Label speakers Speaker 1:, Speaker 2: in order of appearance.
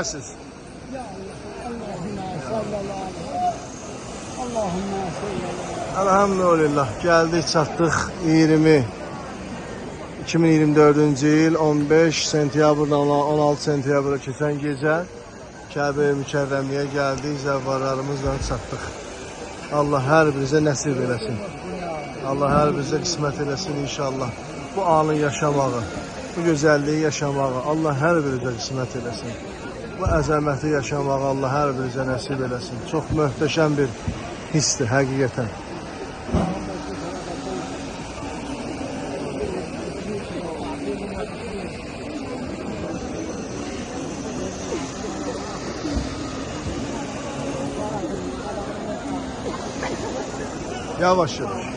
Speaker 1: neyləsiz?
Speaker 2: Ya Allahümme sallallahu
Speaker 1: Elhamdülillah gəldik, çatdıq 2024-cü il 15 sentyabrdan 16 sentyabra keçən gecə Kəbə-i Mükərrəmiyə gəldik, zəvvarlarımızla çatdıq. Allah hər birizə nəsib eləsin. Allah hər birizə qismət eləsin inşallah. Bu anı yaşamağı, bu gözəlliyi yaşamağı Allah hər birizə qismət eləsin. Bu əzəməti yaşamağı Allah hər birizə nəsib eləsin. Çox möhtəşəm bir hissdir həqiqətən. Yavaş yavaş.